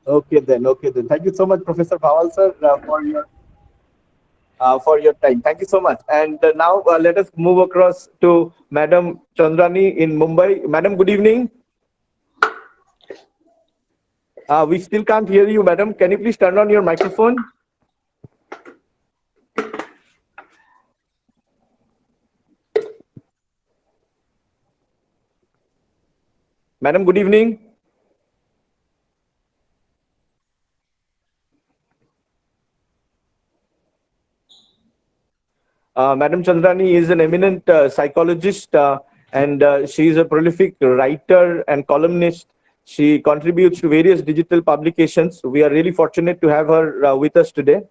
Okay then. Okay then. Thank you so much, Professor Bawal sir, for your time. Thank you so much. And now let us move across to Madam Chandrani in Mumbai. Madam, good evening. We still can't hear you, madam. Can you please turn on your microphone? Madam, good evening. Madam Chandrani is an eminent psychologist and she is a prolific writer and columnist. She contributes to various digital publications. We are really fortunate to have her with us today.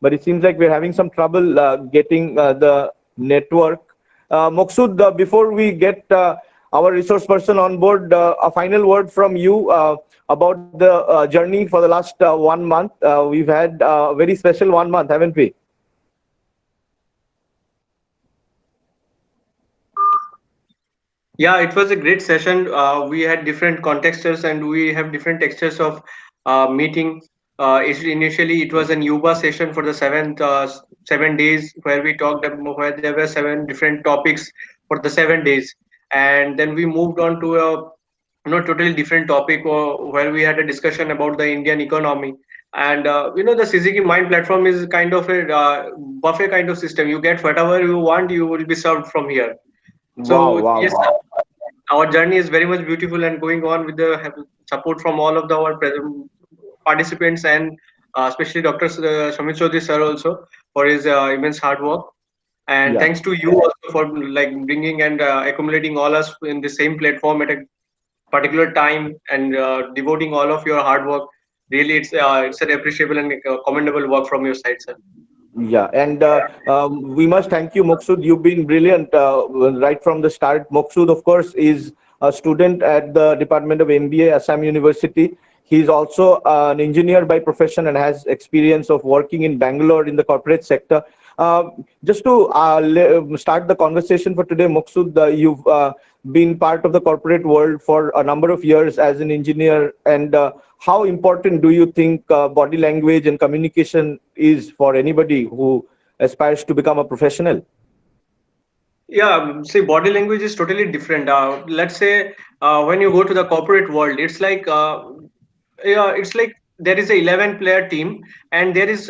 But it seems like we're having some trouble getting the network. Moksud, before we get our resource person on board, a final word from you about the journey for the last 1 month. We've had a very special 1 month, haven't we? Yeah, it was a great session. We had different contextures and we have different textures of meeting. Initially, it was an Yuba session for the 7 days where we talked about where there were 7 different topics for the 7 days, and then we moved on to a totally different topic where we had a discussion about the Indian economy. And the Suzuki Mind platform is kind of a buffet kind of system. You get whatever you want, you will be served from here. Wow, So wow, yes, wow. our journey is very much beautiful and going on with the support from all of our participants and especially Dr. Shamit Chaudhary sir also for his immense hard work. And Yeah. thanks to you also for like bringing and accumulating all us in the same platform at a particular time and devoting all of your hard work. Really, it's an appreciable and commendable work from your side, sir. Yeah, and we must thank you, Moksud. You've been brilliant right from the start. Moksud, of course, is a student at the Department of MBA, Assam University. He's also an engineer by profession and has experience of working in Bangalore in the corporate sector. Just to start the conversation for today, Moksud, you've been part of the corporate world for a number of years as an engineer, and how important do you think body language and communication is for anybody who aspires to become a professional? Yeah, see, body language is totally different. Let's say when you go to the corporate world, it's like there is a 11-player team, and there is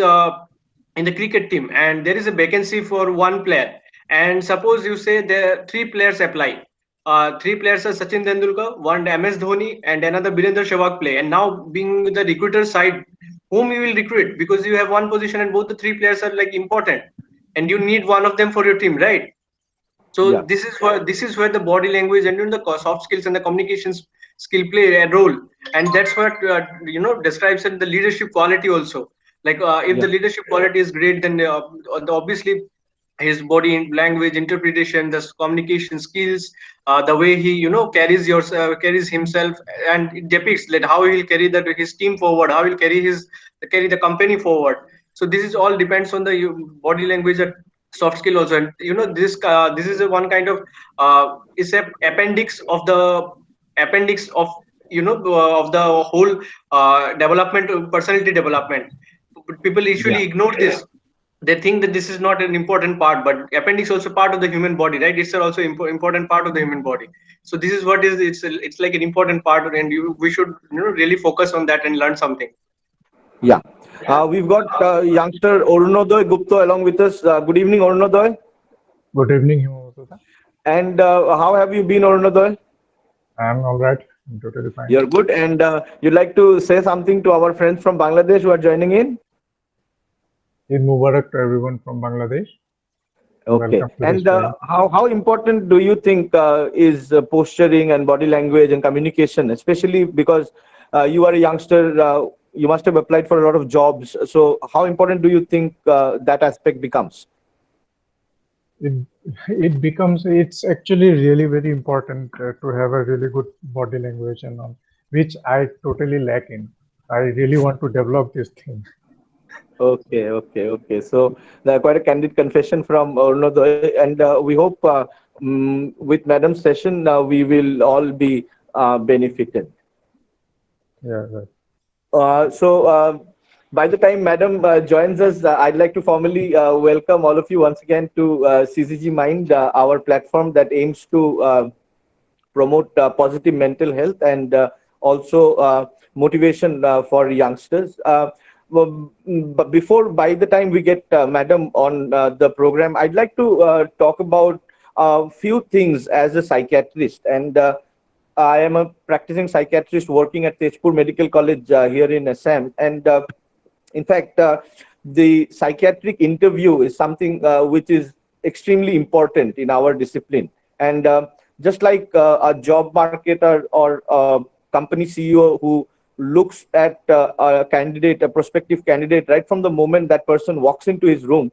in the cricket team, and there is a vacancy for one player. And suppose you say there three players apply. Three players are Sachin Tendulkar, one MS Dhoni, and another Birendra Sehwag play. And now, being the recruiter side, whom you will recruit because you have one position and both the three players are like important, and you need one of them for your team, right? So Yeah, this is where the body language and the soft skills and the communications skill play a role. And that's what describes the leadership quality also. Like if yeah, the leadership quality is great, then obviously his body language interpretation, the communication skills, the way he carries himself, and it depicts like how he will carry his team forward, how he will carry the company forward. So this is all depends on the body language and soft skill also. And this is a one kind of is a appendix of of the whole development, personality development. People usually yeah. ignore this. They think that this is not an important part, but appendix also part of the human body, right? It's also important part of the human body. So this is what is it's like an important part, and we should really focus on that and learn something. Yeah. We've got youngster Arunodoy Gupta along with us. Good evening, Arunodoy. Good evening, Himamata. And how have you been, Arunodoy? I'm all right. I'm totally fine. You're good. And you'd like to say something to our friends from Bangladesh who are joining in? Eid Mubarak to everyone from Bangladesh. Okay. Welcome to the And stream. how important do you think is posturing and body language and communication, especially because you are a youngster, you must have applied for a lot of jobs. So how important do you think that aspect becomes? It it's actually really very important to have a really good body language and all, which I totally lack in. I really want to develop this thing. Okay, okay, okay. So quite a candid confession from Arunodhay, and we hope with Madam's session we will all be benefited. Yeah, right. By the time Madam joins us, I'd like to formally welcome all of you once again to CCG Mind, our platform that aims to promote positive mental health and also motivation for youngsters. But by the time we get Madam on the program, I'd like to talk about a few things as a psychiatrist. And I am a practicing psychiatrist working at Tezpur Medical College here in Assam. And in fact, the psychiatric interview is something which is extremely important in our discipline. And just like a job marketer or a company CEO who looks at a candidate, a prospective candidate, right from the moment that person walks into his room,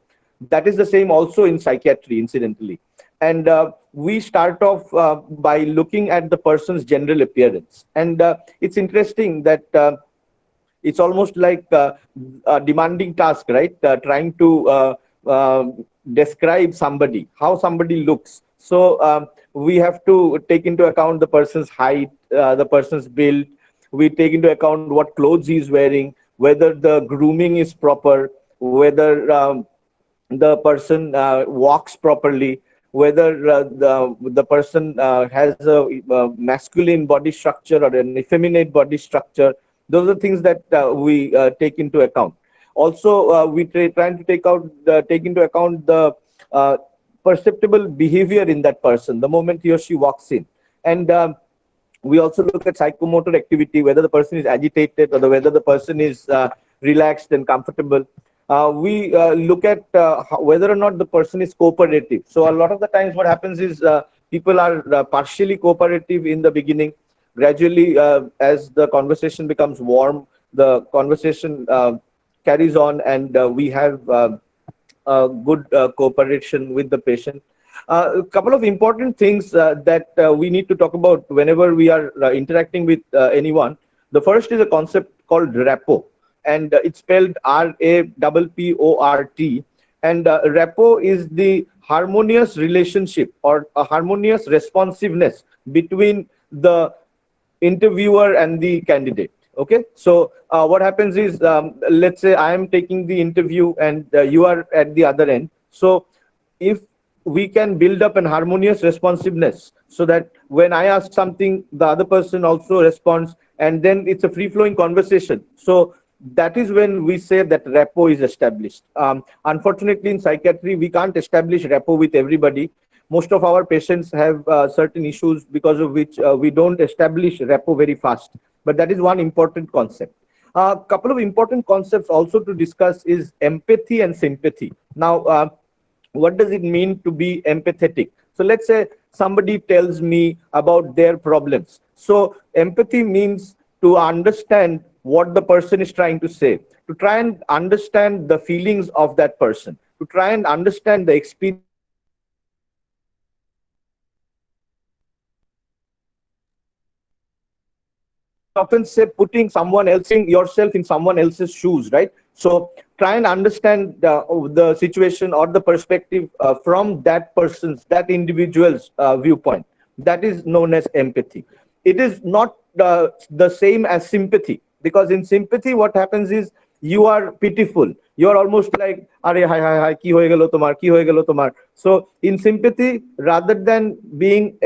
that is the same also in psychiatry, incidentally. And we start off by looking at the person's general appearance. And it's interesting that it's almost like a demanding task, right? Trying to describe somebody, how somebody looks. So we have to take into account the person's height, the person's build. We take into account what clothes he's wearing, whether the grooming is proper, whether the person walks properly, whether the person has a masculine body structure or an effeminate body structure. Those are things that we take into account. Also, we trying to take into account the perceptible behavior in that person the moment he or she walks in. And we also look at psychomotor activity, whether the person is agitated or whether the person is relaxed and comfortable. We look at whether or not the person is cooperative. So a lot of the times what happens is people are partially cooperative in the beginning. Gradually, as the conversation becomes warm, the conversation carries on, and we have good cooperation with the patient. A couple of important things that we need to talk about whenever we are interacting with anyone. The first is a concept called rapport, and it's spelled RAPPORT. And rapport is the harmonious relationship or a harmonious responsiveness between the interviewer and the candidate. Okay, so what happens is, let's say I am taking the interview and you are at the other end. So if we can build up an harmonious responsiveness so that when I ask something, the other person also responds, and then it's a free-flowing conversation. So that is when we say that rapport is established. Unfortunately, in psychiatry, we can't establish rapport with everybody. Most of our patients have certain issues because of which we don't establish rapport very fast. But that is one important concept. A couple of important concepts also to discuss is empathy and sympathy. Now, what does it mean to be empathetic? So let's say somebody tells me about their problems. So empathy means to understand what the person is trying to say, to try and understand the feelings of that person, to try and understand the experience often say putting someone else in yourself in someone else's shoes, right? So try and understand the situation or the perspective from that person's, that individual's viewpoint. That is known as empathy. It is not the same as sympathy, because in sympathy what happens is you are pitiful. You are almost like, "Are hi, ki hoye gelo tomar, ki hoye gelo tomar." So in sympathy, rather than being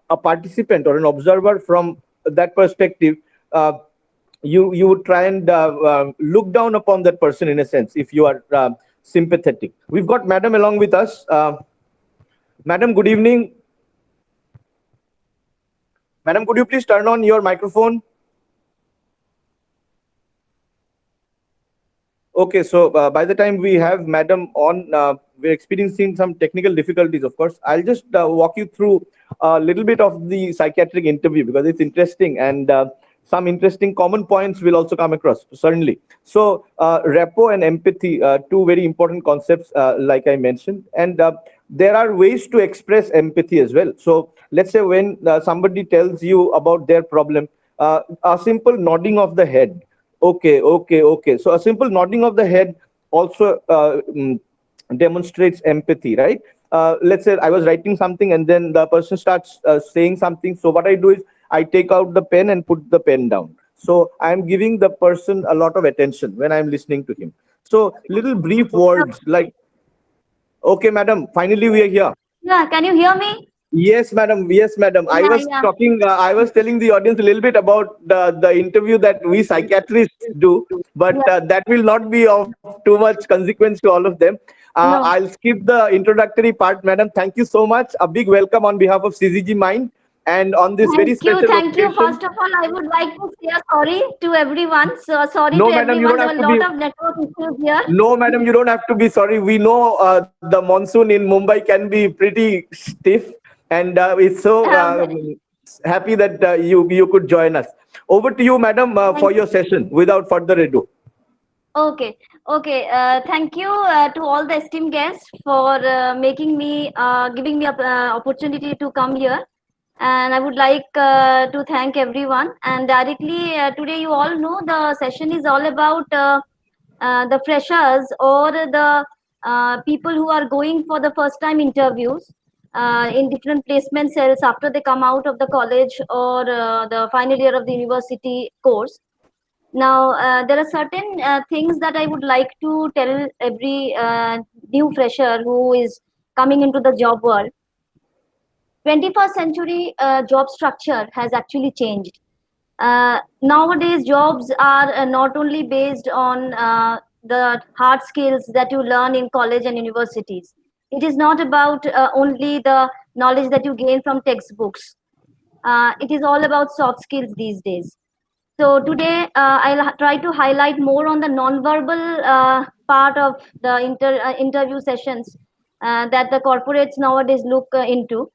a participant or an observer from that perspective, you would try and look down upon that person in a sense if you are sympathetic. We've got Madam along with us. Madam, good evening. Madam, could you please turn on your microphone? Okay, so by the time we have Madam on, we're experiencing some technical difficulties, of course. I'll just walk you through a little bit of the psychiatric interview because it's interesting, and some interesting common points will also come across, certainly. So rapport and empathy, two very important concepts, like I mentioned. And there are ways to express empathy as well. So let's say when somebody tells you about their problem, a simple nodding of the head. Okay, okay, okay. So a simple nodding of the head also demonstrates empathy, right? Let's say I was writing something and then the person starts saying something. So what I do is I take out the pen and put the pen down. So I'm giving the person a lot of attention when I'm listening to him. So little brief words like, okay, madam, finally we are here. Yeah, can you hear me? Yes, madam. Yes, madam. I Yeah, was yeah. talking. I was telling the audience a little bit about the interview that we psychiatrists do, but that will not be of too much consequence to all of them. No. I'll skip the introductory part, madam. Thank you so much. A big welcome on behalf of CGG Mind, and on this very special Thank you. occasion. First of all, I would like to say sorry to everyone. So sorry No, to madam, you everyone. don't There have were a to lot be. of network issues here. No, madam, you don't have to be sorry. We know the monsoon in Mumbai can be pretty stiff, and it's so happy that you could join us. Over to you, madam, for your session. Without further ado. Okay. Thank you to all the esteemed guests for giving me an opportunity to come here. And I would like to thank everyone. And directly today, you all know the session is all about the freshers or the people who are going for the first time interviews in different placement cells after they come out of the college or the final year of the university course. Now, there are certain things that I would like to tell every new fresher who is coming into the job world. 21st century job structure has actually changed. Nowadays, jobs are not only based on the hard skills that you learn in college and universities. It is not about only the knowledge that you gain from textbooks. It is all about soft skills these days. So today, I'll try to highlight more on the non-verbal part of the interview sessions that the corporates nowadays look into.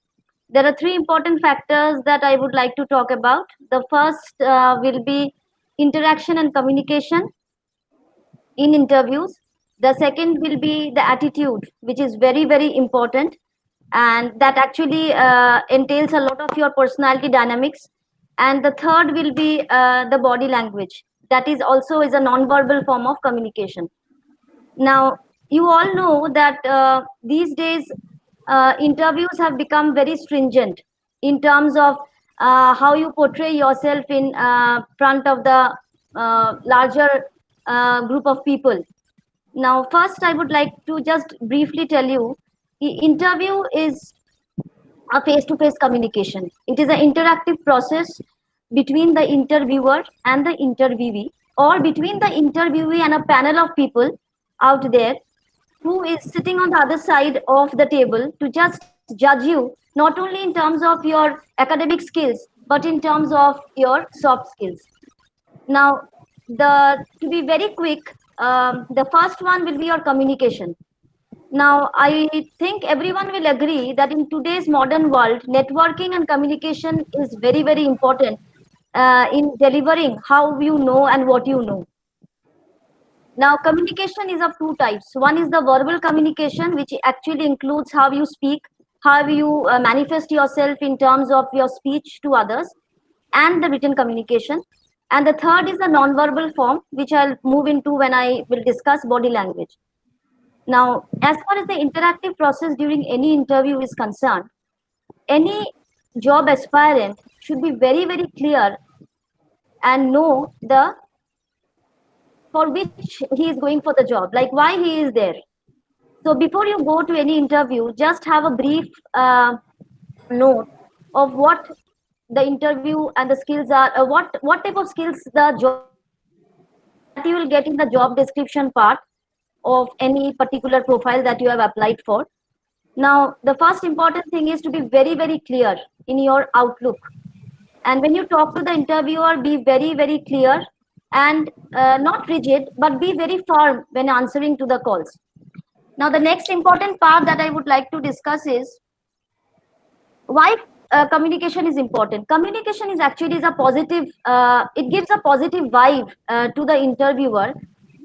There are three important factors that I would like to talk about. The first will be interaction and communication in interviews. The second will be the attitude, which is very, very important. And that actually entails a lot of your personality dynamics. And the third will be the body language. That is also is a non-verbal form of communication. Now, you all know that these days interviews have become very stringent in terms of how you portray yourself in front of the larger group of people. Now, first, I would like to just briefly tell you, the interview is a face-to-face communication. It is an interactive process between the interviewer and the interviewee, or between the interviewee and a panel of people out there who is sitting on the other side of the table to just judge you, not only in terms of your academic skills, but in terms of your soft skills. Now, to be very quick, the first one will be your communication. Now, I think everyone will agree that in today's modern world, networking and communication is very, very important in delivering how you know and what you know. Now, communication is of two types. One is the verbal communication, which actually includes how you speak, how you manifest yourself in terms of your speech to others, and the written communication. And the third is the non-verbal form, which I'll move into when I will discuss body language. Now, as far as the interactive process during any interview is concerned, any job aspirant should be very, very clear and know for which he is going for the job, like why he is there. So before you go to any interview, just have a brief note of what the interview and the skills are, what type of skills the job that you will get in the job description part of any particular profile that you have applied for. Now, the first important thing is to be very, very clear in your outlook. And when you talk to the interviewer, be very, very clear and not rigid, but be very firm when answering to the calls. Now, the next important part that I would like to discuss is why communication is important. Communication is actually a positive, it gives a positive vibe to the interviewer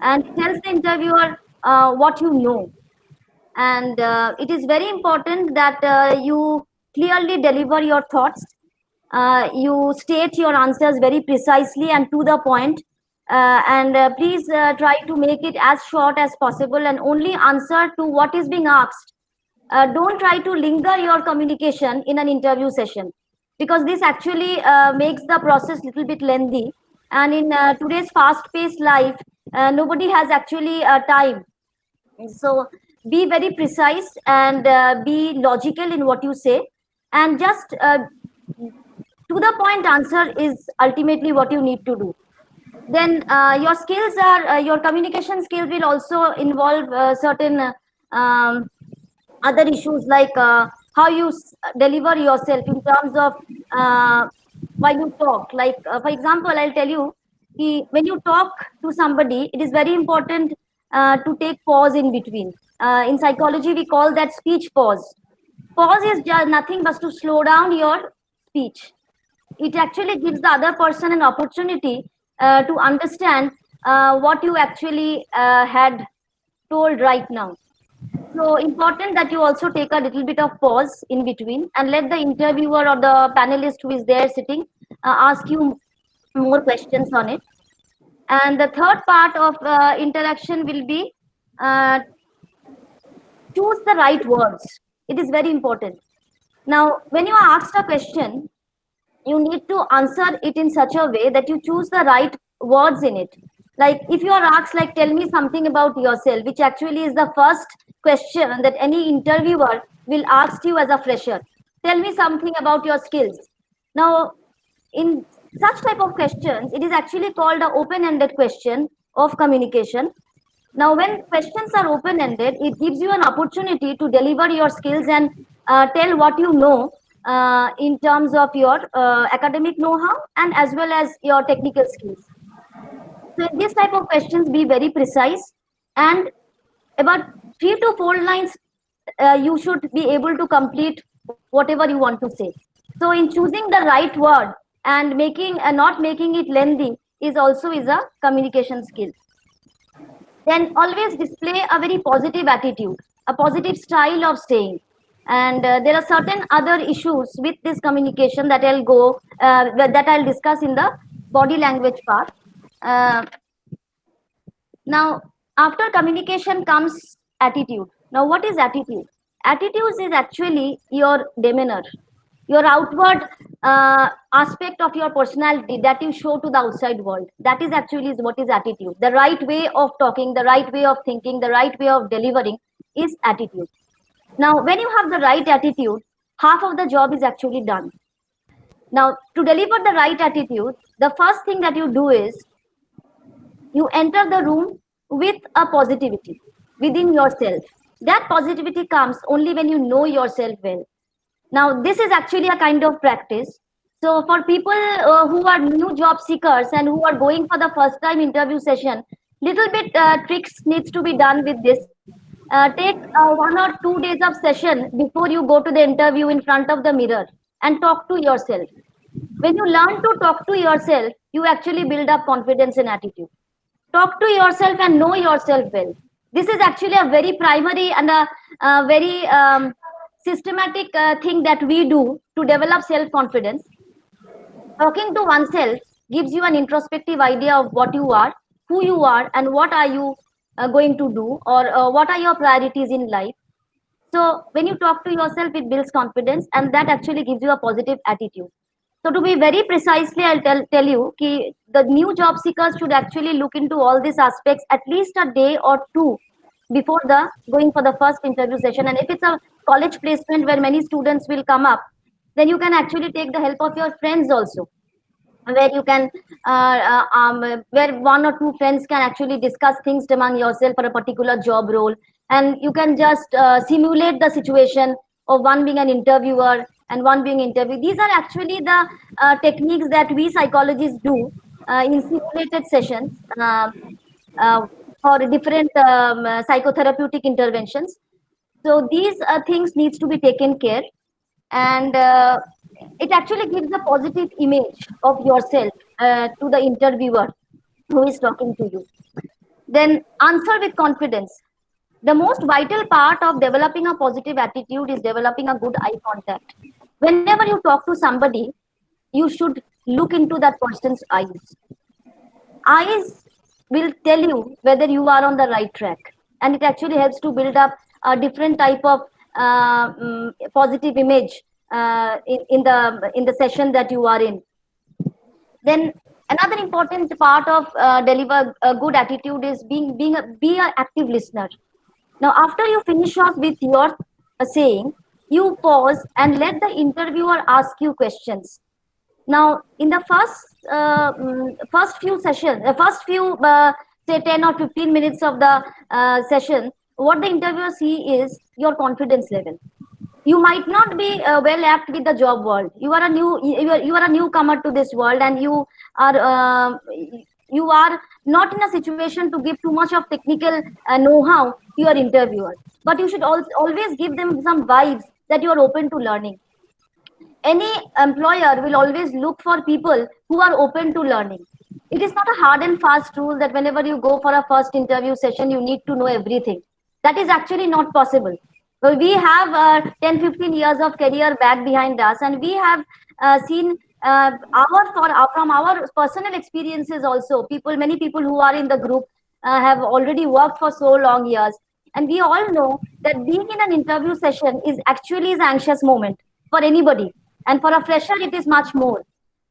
and tells the interviewer what you know. And it is very important that you clearly deliver your thoughts. You state your answers very precisely and to the point. Please try to make it as short as possible and only answer to what is being asked. Don't try to linger your communication in an interview session. because this actually makes the process little bit lengthy. And in today's fast-paced life, nobody has actually time. So be very precise and be logical in what you say, and just to the point answer is ultimately what you need to do. Then your skills are your communication skills will also involve certain other issues, like how you deliver yourself in terms of while you talk. Like for example, I'll tell you, when you talk to somebody, it is very important to take pause in between. In psychology, we call that speech pause. Pause is just nothing but to slow down your speech. It actually gives the other person an opportunity to understand what you actually had told right now. So important that you also take a little bit of pause in between and let the interviewer or the panelist who is there sitting ask you more questions on it. And the third part of interaction will be uh, choose the right words. It is very important. Now, when you are asked a question, you need to answer it in such a way that you choose the right words in it. Like if you are asked, like, tell me something about yourself, which actually is the first question that any interviewer will ask you as a fresher. Tell me something about your skills. Now, in such type of questions, it is actually called an open-ended question of communication. Now, when questions are open-ended, it gives you an opportunity to deliver your skills and tell what you know in terms of your academic know-how and as well as your technical skills. So in this type of questions, be very precise, and about 3 to 4 lines, you should be able to complete whatever you want to say. So in choosing the right word and making not making it lengthy is also is a communication skill. Then always display a very positive attitude, a positive style of saying. And there are certain other issues with this communication that that I'll discuss in the body language part. Now, after communication comes attitude. Now, what is attitude? Attitudes is actually your demeanor, your outward aspect of your personality that you show to the outside world. That is actually is what is attitude. The right way of talking, the right way of thinking, the right way of delivering is attitude. Now, when you have the right attitude, half of the job is actually done. Now, to deliver the right attitude, the first thing that you do is you enter the room with a positivity within yourself. That positivity comes only when you know yourself well. Now, this is actually a kind of practice. So for people who are new job seekers and who are going for the first time interview session, little bit tricks needs to be done with this. Take 1 or 2 days of session before you go to the interview in front of the mirror and talk to yourself. When you learn to talk to yourself, you actually build up confidence and attitude. Talk to yourself and know yourself well. This is actually a very primary and a very systematic thing that we do to develop self-confidence. Talking to oneself gives you an introspective idea of what you are, who you are, and what are you going to do, or what are your priorities in life. So when you talk to yourself, it builds confidence, and that actually gives you a positive attitude. So to be very precisely, I'll tell you ki the new job seekers should actually look into all these aspects at least a day or two before the going for the first interview session. And if it's a college placement where many students will come up, then you can actually take the help of your friends also, where you can where 1 or 2 friends can actually discuss things among yourself for a particular job role, and you can just simulate the situation of one being an interviewer and one being interviewed. These are actually the techniques that we psychologists do in simulated sessions for different psychotherapeutic interventions. So these things needs to be taken care, and it actually gives a positive image of yourself to the interviewer who is talking to you. Then answer with confidence. The most vital part of developing a positive attitude is developing a good eye contact. Whenever you talk to somebody, you should look into that person's eyes. Eyes will tell you whether you are on the right track, and it actually helps to build up a different type of positive image in the session that you are in. Then another important part of deliver a good attitude is be an active listener. Now, after you finish off with your saying, you pause and let the interviewer ask you questions. Now, in the first few sessions, first few say 10 or 15 minutes of the session, what the interviewer see is your confidence level. You might not be well apt with the job world. You are a newcomer to this world, and you are not in a situation to give too much of technical know-how to your interviewer. But you should always give them some vibes that you are open to learning. Any employer will always look for people who are open to learning. It is not a hard and fast rule that whenever you go for a first interview session, you need to know everything. That is actually not possible. We have 10-15 years of career back behind us, and we have seen from our personal experiences also, many people who are in the group have already worked for so long years, and we all know that being in an interview session is actually an anxious moment for anybody, and for a fresher it is much more.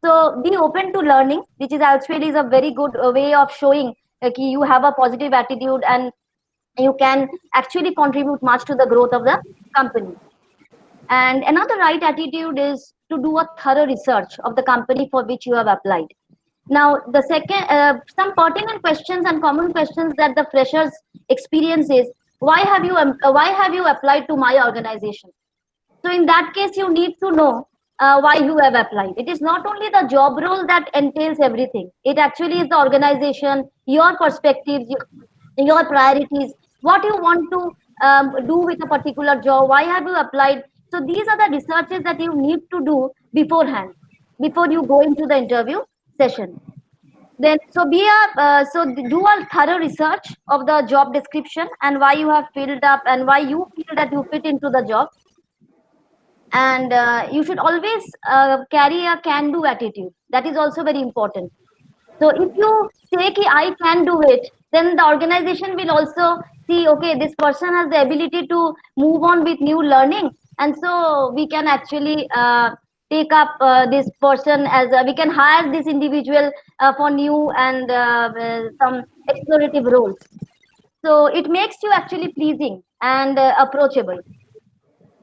So be open to learning, which is actually is a very good way of showing you have a positive attitude and you can actually contribute much to the growth of the company. And another right attitude is to do a thorough research of the company for which you have applied. Now, the second, some pertinent questions and common questions that the freshers experience is, why have you applied to my organization? So in that case, you need to know why you have applied. It is not only the job role that entails everything. It actually is the organization, your perspectives, your priorities, what you want to do with a particular job, why have you applied. So these are the researches that you need to do beforehand, before you go into the interview session. Then so do a thorough research of the job description and why you have filled up and why you feel that you fit into the job. And you should always carry a can-do attitude. That is also very important. So if you say ki I can do it, then the organization will also see, okay, this person has the ability to move on with new learning, and so we can actually take up this person as we can hire this individual for new and some explorative roles. So it makes you actually pleasing and approachable.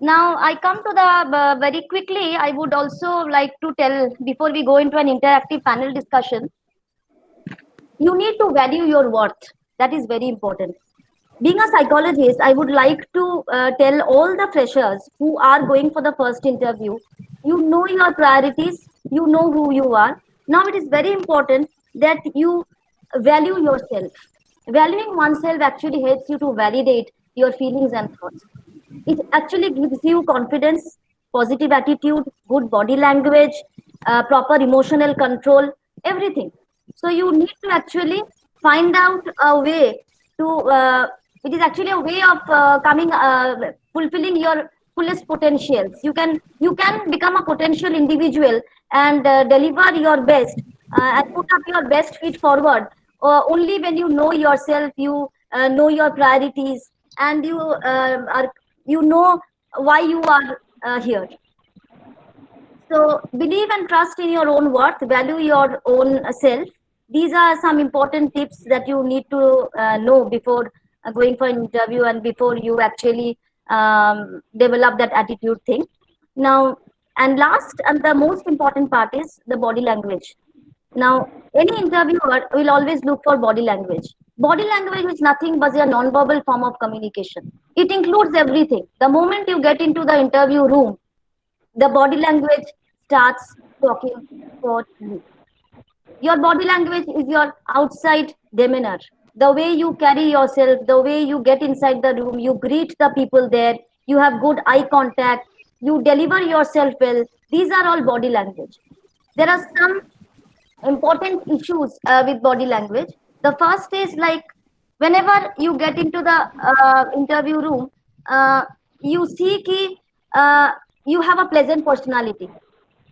Now I come to the very quickly, I would also like to tell, before we go into an interactive panel discussion, you need to value your worth. That is very important. Being a psychologist, I would like to tell all the freshers who are going for the first interview, you know your priorities, you know who you are. Now it is very important that you value yourself. Valuing oneself actually helps you to validate your feelings and thoughts. It actually gives you confidence, positive attitude, good body language, proper emotional control, everything. So you need to actually find out a way to, it is actually a way of fulfilling your fullest potentials. You can become a potential individual and deliver your best and put up your best feet forward only when you know yourself, you know your priorities, and you know why you are here. So believe and trust in your own worth, value your own self. These are some important tips that you need to know before going for an interview and before you actually develop that attitude thing. Now, and last and the most important part is the body language. Now, any interviewer will always look for body language. Body language is nothing but a non-verbal form of communication. It includes everything. The moment you get into the interview room, the body language starts talking for you. Your body language is your outside demeanor. The way you carry yourself, the way you get inside the room, you greet the people there, you have good eye contact, you deliver yourself well. These are all body language. There are some important issues with body language. The first is like whenever you get into the interview room, you see ki you have a pleasant personality.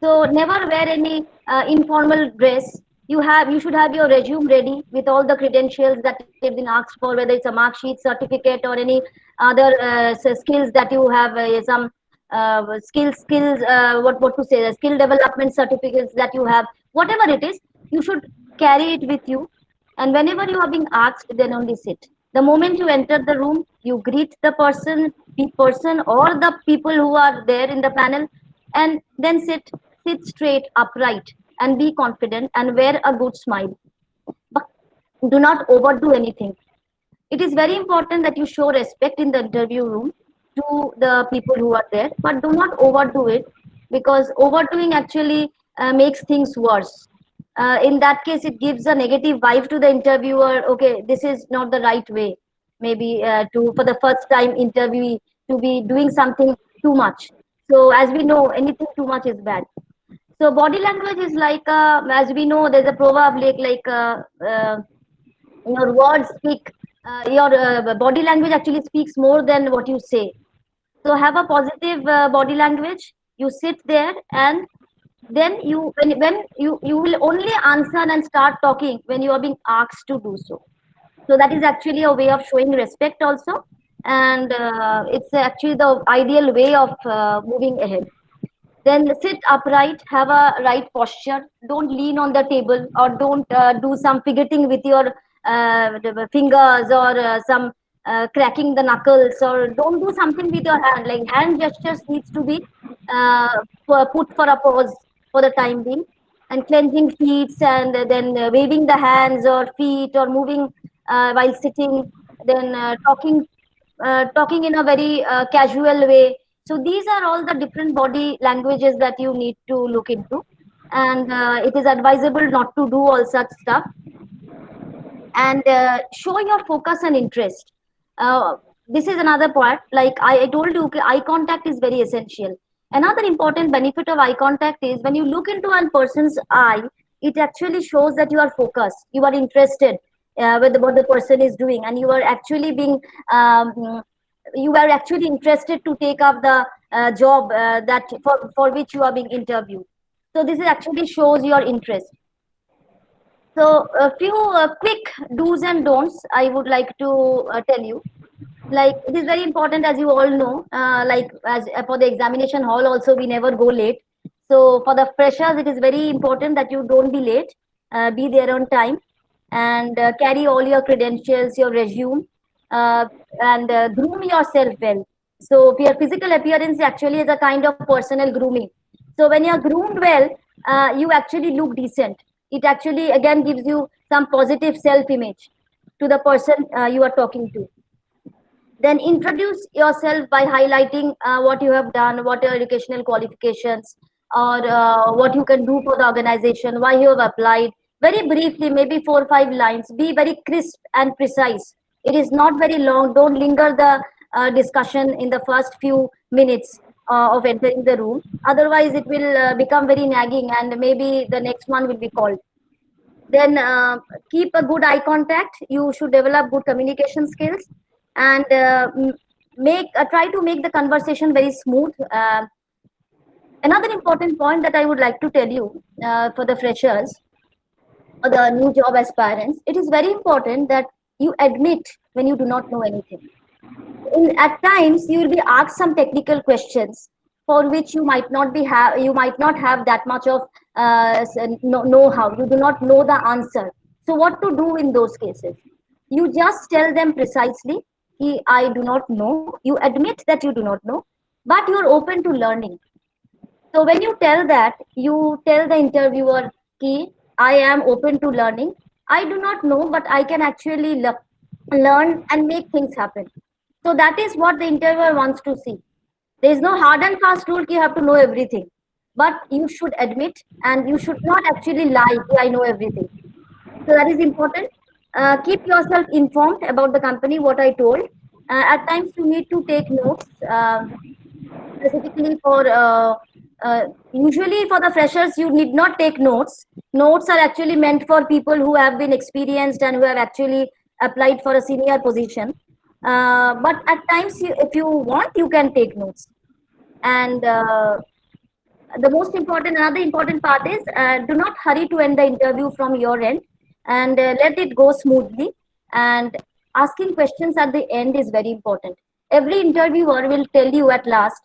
So never wear any informal dress. You should have your resume ready with all the credentials that have been asked for, whether it's a mark sheet, certificate, or any other skills that you have, some what to say, the skill development certificates that you have, whatever it is, you should carry it with you. And whenever you are being asked, then only sit. The moment you enter the room, you greet the person or the people who are there in the panel, and then sit straight, upright, and be confident and wear a good smile. But do not overdo anything. It is very important that you show respect in the interview room to the people who are there, but do not overdo it, because overdoing actually makes things worse. In that case, it gives a negative vibe to the interviewer. Okay, this is not the right way. Maybe to for the first time interviewee to be doing something too much. So as we know, anything too much is bad. So body language is like, as we know, there's a proverb your words speak, your body language actually speaks more than what you say. So have a positive body language. You sit there, and then when you will only answer and start talking when you are being asked to do so. So that is actually a way of showing respect also, and it's actually the ideal way of moving ahead. Then sit upright, have a right posture. Don't lean on the table, or don't do some fidgeting with your the fingers, or some cracking the knuckles, or don't do something with your hand. Like hand gestures needs to be put for a pause for the time being, and clencing feet, and then waving the hands or feet, or moving while sitting, then talking in a very casual way. So these are all the different body languages that you need to look into, and it is advisable not to do all such stuff. And show your focus and interest. This is another part. Like I told you, okay, eye contact is very essential. Another important benefit of eye contact is when you look into one person's eye, it actually shows that you are focused, you are interested with what the person is doing, and you are actually being you are actually interested to take up the job that for which you are being interviewed. So this is actually shows your interest. So a few quick do's and don'ts I would like to tell you. Like it is very important, as you all know, like as for the examination hall also, we never go late. So for the freshers, it is very important that you don't be late, be there on time, and carry all your credentials, your resume, and groom yourself well. So your physical appearance actually is a kind of personal grooming. So when you're groomed well, you actually look decent. It actually again gives you some positive self-image to the person you are talking to. Then introduce yourself by highlighting what you have done, what your educational qualifications, or what you can do for the organization, why you have applied. Very briefly, maybe 4 or 5 lines. Be very crisp and precise. It is not very long. Don't linger the discussion in the first few minutes of entering the room. Otherwise, it will become very nagging, and maybe the next one will be called. Then keep a good eye contact. You should develop good communication skills, and try to make the conversation very smooth. Another important point that I would like to tell you for the freshers or the new job aspirants, it is very important that you admit when you do not know anything. At times, you will be asked some technical questions for which you might not have that much of know-how. You do not know the answer. So what to do in those cases? You just tell them precisely, I do not know. You admit that you do not know, but you're open to learning. So when you tell that, you tell the interviewer, I am open to learning. I do not know, but I can actually learn and make things happen. So that is what the interviewer wants to see. There is no hard and fast rule you have to know everything, but you should admit, and you should not actually lie, I know everything. So that is important. Keep yourself informed about the company, what I told. At times you need to take notes, specifically for usually for the freshers you need not take notes. Notes are actually meant for people who have been experienced and who have actually applied for a senior position. But at times if you want, you can take notes. And another important part is, do not hurry to end the interview from your end, and let it go smoothly. And asking questions at the end is very important. Every interviewer will tell you at last,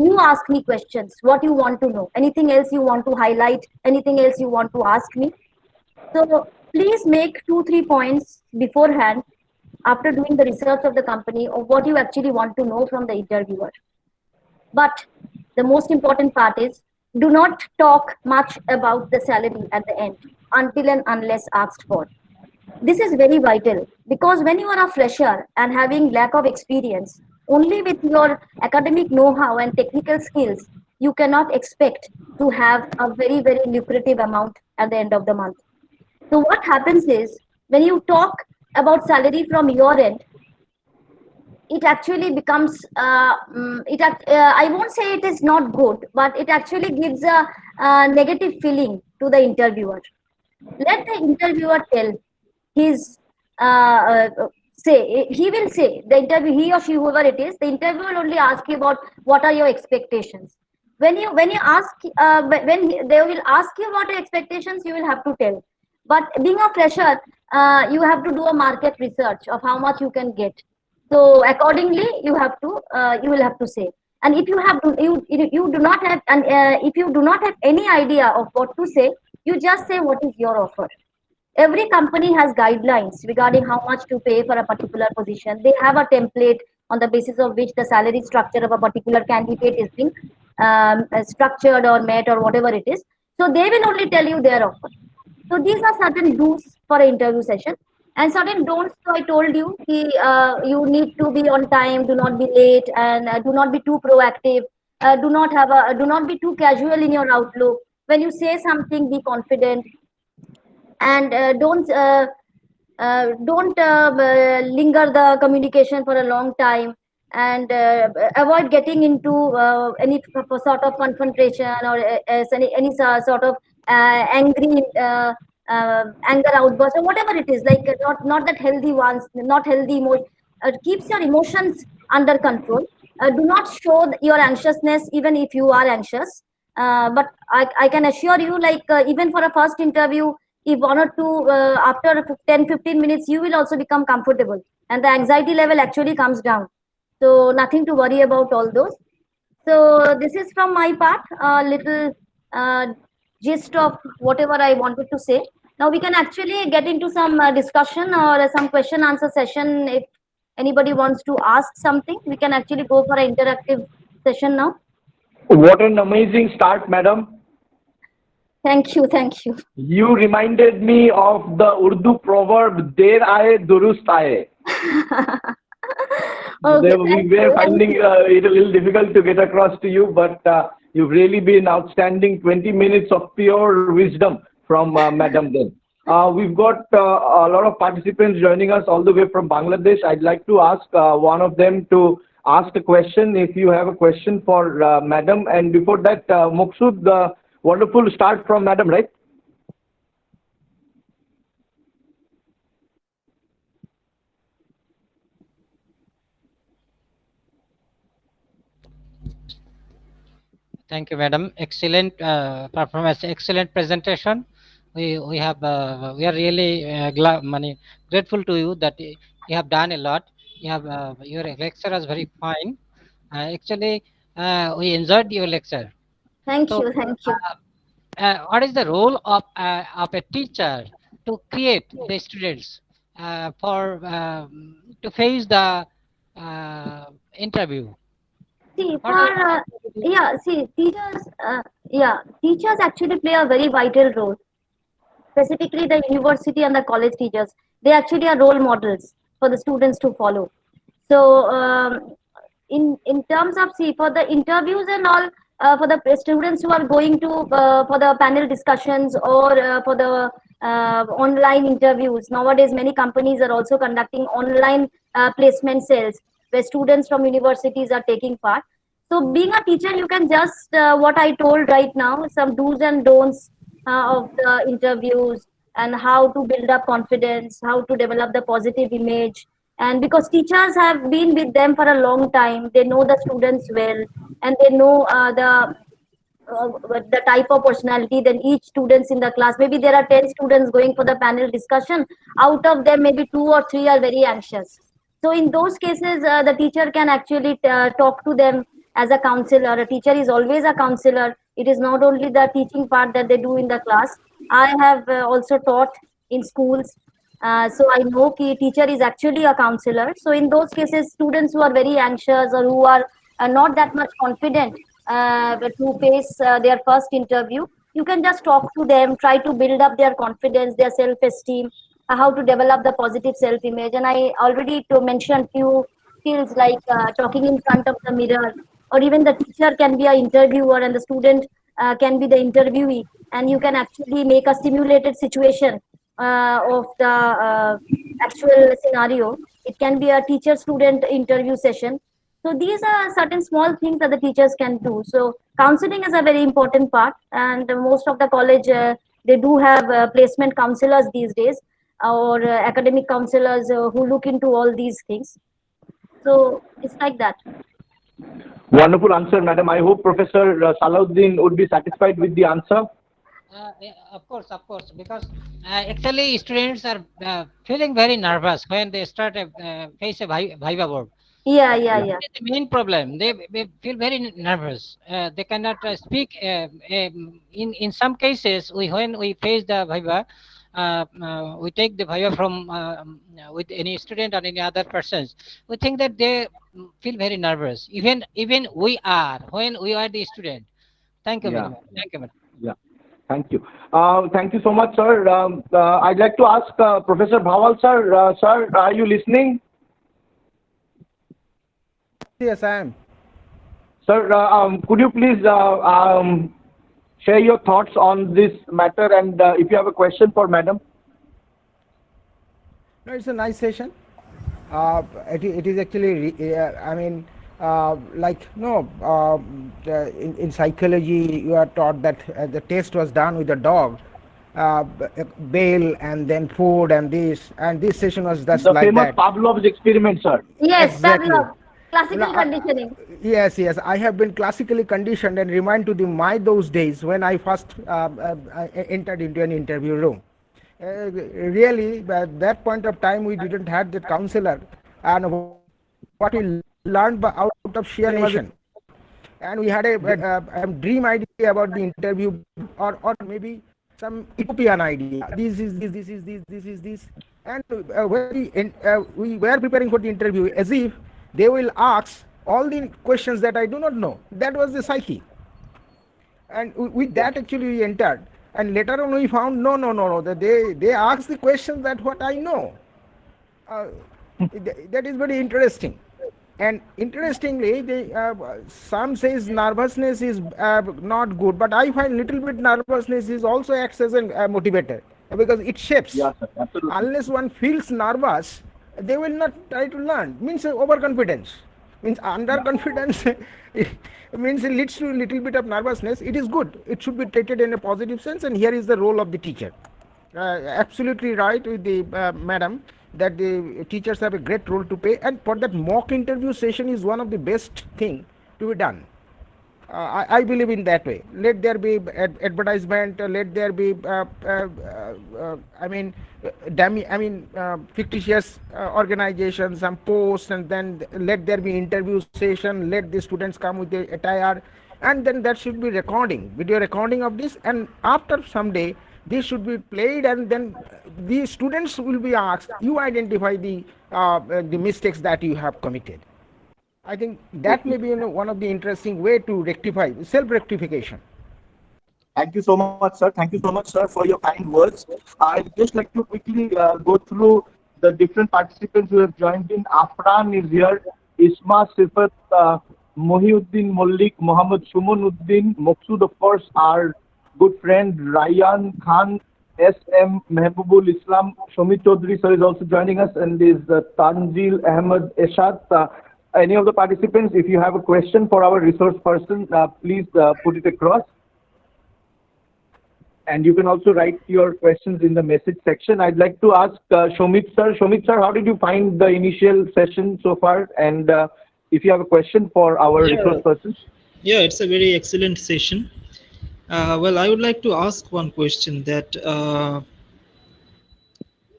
you ask me questions, what you want to know, anything else you want to highlight, anything else you want to ask me. So please make 2-3 points beforehand after doing the research of the company of what you actually want to know from the interviewer. But the most important part is, do not talk much about the salary at the end until and unless asked for. This is very vital because when you are a fresher and having lack of experience, only with your academic know-how and technical skills, you cannot expect to have a very, very lucrative amount at the end of the month. So what happens is, when you talk about salary from your end, it actually becomes I won't say it is not good, but it actually gives a negative feeling to the interviewer. Let the interviewer tell his say, he will say, the interview, he or she, whoever it is, the interviewer will only ask you about what are your expectations. When you ask they will ask you about your expectations, you will have to tell. But being a fresher, you have to do a market research of how much you can get. So accordingly, you will have to say. And if you do not have, and if you do not have any idea of what to say, you just say what is your offer. Every company has guidelines regarding how much to pay for a particular position. They have a template on the basis of which the salary structure of a particular candidate is being structured or met or whatever it is. So they will only tell you their offer. So these are certain do's for an interview session, and certain don'ts. So I told you, you need to be on time, do not be late, and do not be too proactive. Do not be too casual in your outlook. When you say something, be confident, and don't linger the communication for a long time, and avoid getting into any sort of confrontation or any sort of angry anger outburst or whatever it is, like not that healthy ones, not healthy emotion. Keeps your emotions under control. Do not show your anxiousness even if you are anxious. But I can assure you, like even for a first interview, if one or two after 10-15 minutes, you will also become comfortable and the anxiety level actually comes down. So nothing to worry about all those. So this is from my part, a little gist of whatever I wanted to say. Now we can actually get into some discussion or some question answer session. If anybody wants to ask something, we can actually go for an interactive session now. What an amazing start, madam. Thank you, thank you. You reminded me of the Urdu proverb, Der aaye durust aaye. Okay, We were finding it a little difficult to get across to you, but you've really been outstanding. 20 minutes of pure wisdom from Madam then. We've got a lot of participants joining us all the way from Bangladesh. I'd like to ask one of them to ask a question. If you have a question for Madam, and before that, Moksud, wonderful start from Madam, right? Thank you, madam. Excellent performance, excellent presentation. We are really grateful to you that you have done a lot. You have your lecture was very fine. Actually, we enjoyed your lecture. Thank So, you, thank you. what is the role of a teacher to create the students for to face the interview? See, What for teachers actually play a very vital role. Specifically, the university and the college teachers, they actually are role models for the students to follow. So, in terms of, see, for the interviews and all, for the students who are going to for the panel discussions or for the online interviews, nowadays many companies are also conducting online placement sales where students from universities are taking part. So being a teacher, you can just what I told right now, some do's and don'ts of the interviews, and how to build up confidence, how to develop the positive image. And because teachers have been with them for a long time, they know the students well, and they know the type of personality. Then each students in the class, maybe there are 10 students going for the panel discussion, out of them maybe 2 or 3 are very anxious. So in those cases, the teacher can actually talk to them as a counselor. A teacher is always a counselor. It is not only the teaching part that they do in the class. I have also taught in schools, so I know ki teacher is actually a counselor. So in those cases, students who are very anxious or who are not that much confident to face their first interview, you can just talk to them, try to build up their confidence, their self-esteem, how to develop the positive self-image. And I already to mention few skills like talking in front of the mirror, or even the teacher can be an interviewer and the student can be the interviewee, and you can actually make a simulated situation of the actual scenario. It can be a teacher student interview session. So these are certain small things that the teachers can do. So counseling is a very important part, and most of the college they do have placement counselors these days, or academic counselors who look into all these things. So it's like that. Wonderful answer, madam. I hope Professor Salahuddin would be satisfied with the answer. Yeah, of course, because actually students are feeling very nervous when they start face a Viva board. Yeah. That is the main problem. They feel very nervous. They cannot speak. In some cases, when we face the Viva, we take the Viva from with any student or any other persons. We think that they feel very nervous. Even we are when we are the student. Thank you very Yeah. much. Thank you, madam. Yeah. Thank you. Thank you so much, sir. I'd like to ask Professor Bhawal, sir. Sir, are you listening? Yes, I am. Sir, could you please share your thoughts on this matter, and if you have a question for madam? No, it's a nice session. It is actually, I mean, in psychology, you are taught that the test was done with a dog, bail and then food and this session was just The like famous that. Pavlov's experiment, sir. Yes, Exactly. Pavlov, classical No, conditioning. Yes, I have been classically conditioned and remind to those days when I first entered into an interview room. Really, at that point of time, we didn't have that counselor, and what we learned out of sheer nation. And we had a dream idea about the interview, or maybe some utopian idea. This is this. And when we were preparing for the interview, as if they will ask all the questions that I do not know. That was the psyche. And with that, actually, we entered. And later on, we found no. That they asked the questions that what I know. That is very interesting. And interestingly, some says nervousness is not good, but I find little bit nervousness is also acts as a motivator, because it shapes. Yes, sir. Absolutely. Unless one feels nervous, they will not try to learn. Means overconfidence. Means underconfidence. Means it leads to a little bit of nervousness. It is good. It should be treated in a positive sense, and here is the role of the teacher. Absolutely right with the madam, that the teachers have a great role to play, and for that mock interview session is one of the best thing to be done. I believe in that way. Let there be advertisement. Let there be, fictitious organizations, some posts, and then let there be interview session. Let the students come with their attire, and then that should be video recording of this. And after some day, this should be played, and then the students will be asked. You identify the mistakes that you have committed. I think that may be one of the interesting way to rectify self-rectification. Thank you so much, sir. Thank you so much, sir, for your kind words. I'd just like to quickly go through the different participants who have joined in. Afran is here, Isma Sifat, Mohiuddin Mullik, Muhammad Shumunuddin, Maqsood, of course, our good friend Ryan Khan, S.M. Mehbubul Islam, Shomit Chaudhary, sir, is also joining us, and is Tanzil Ahmed Eshad. Any of the participants, if you have a question for our resource person, please put it across. And you can also write your questions in the message section. I'd like to ask Shomit sir. Shomit sir, how did you find the initial session so far? And if you have a question for our resource person. Yeah, it's a very excellent session. Well, I would like to ask one question that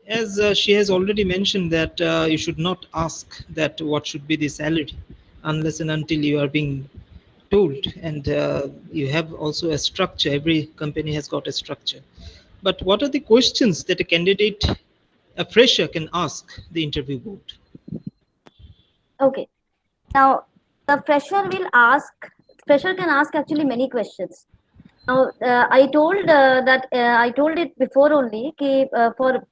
as she has already mentioned that you should not ask that what should be the salary unless and until you are being told, and you have also a structure. Every company has got a structure. But what are the questions that a candidate, a fresher, can ask the interview board? Okay. Now, the fresher can ask actually many questions. Now, I told it before only, for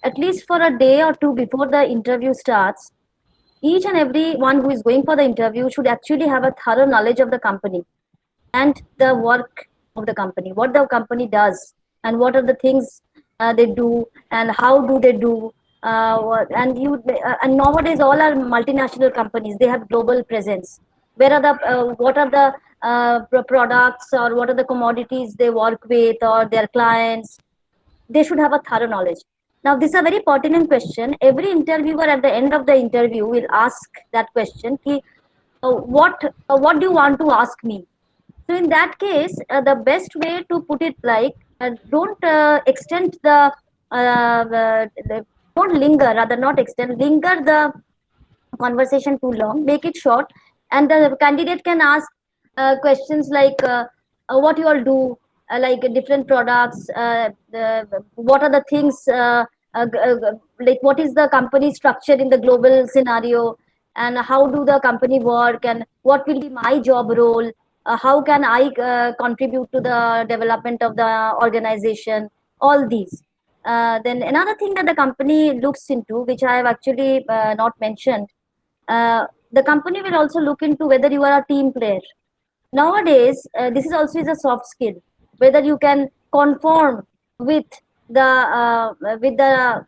at least for a day or two before the interview starts, each and every one who is going for the interview should actually have a thorough knowledge of the company and the work of the company, what the company does, and what are the things they do, and how do they do. And nowadays all are multinational companies. They have global presence. Where are the what are the products, or what are the commodities they work with, or their clients? They should have a thorough knowledge. Now, this is a very pertinent question. Every interviewer at the end of the interview will ask that question: what do you want to ask me? So in that case, the best way to put it, like, don't extend don't linger, rather not extend, linger the conversation too long. Make it short, and the candidate can ask questions like, what you all do, like different products, what are the things, like what is the company structure in the global scenario, and how do the company work, and what will be my job role, how can I contribute to the development of the organization, all these. Then another thing that the company looks into, which I have actually not mentioned, the company will also look into whether you are a team player. Nowadays, this is also is a soft skill, whether you can conform with the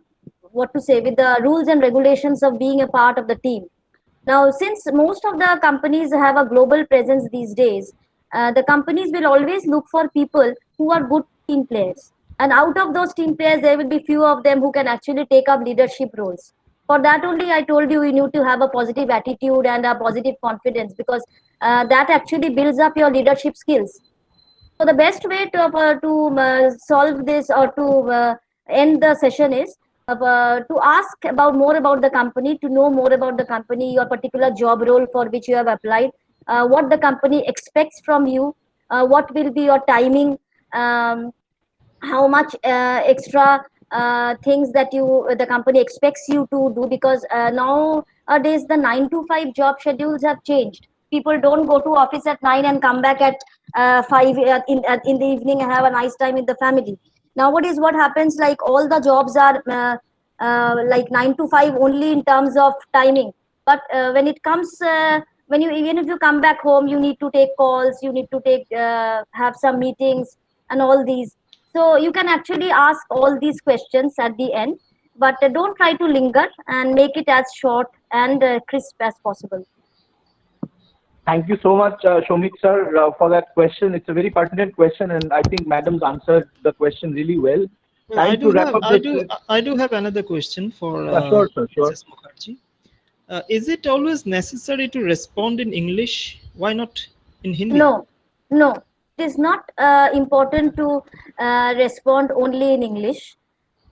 what to say, with the rules and regulations of being a part of the team. Now, since most of the companies have a global presence these days, the companies will always look for people who are good team players. And out of those team players, there will be few of them who can actually take up leadership roles. For that only, I told you, you need to have a positive attitude and a positive confidence, because that actually builds up your leadership skills. So the best way to solve this, or to end the session, is to ask about more about the company, to know more about the company, your particular job role for which you have applied, what the company expects from you, what will be your timing, how much extra things that the company expects you to do, because nowadays the 9 to 5 job schedules have changed. People don't go to office at 9 and come back at 5 in the evening and have a nice time with the family. Nowadays what happens, like, all the jobs are like 9 to 5 only in terms of timing, but when it comes when you, even if you come back home, you need to take calls, you need to take have some meetings and all these. So you can actually ask all these questions at the end, but don't try to linger, and make it as short and crisp as possible. Thank you so much, Shomik sir, for that question. It's a very pertinent question, and I think madam's answered the question really well. I do have another question for sure, sir, sure. Mrs. Mukherjee. Is it always necessary to respond in English? Why not in Hindi? No, it is not important to respond only in English.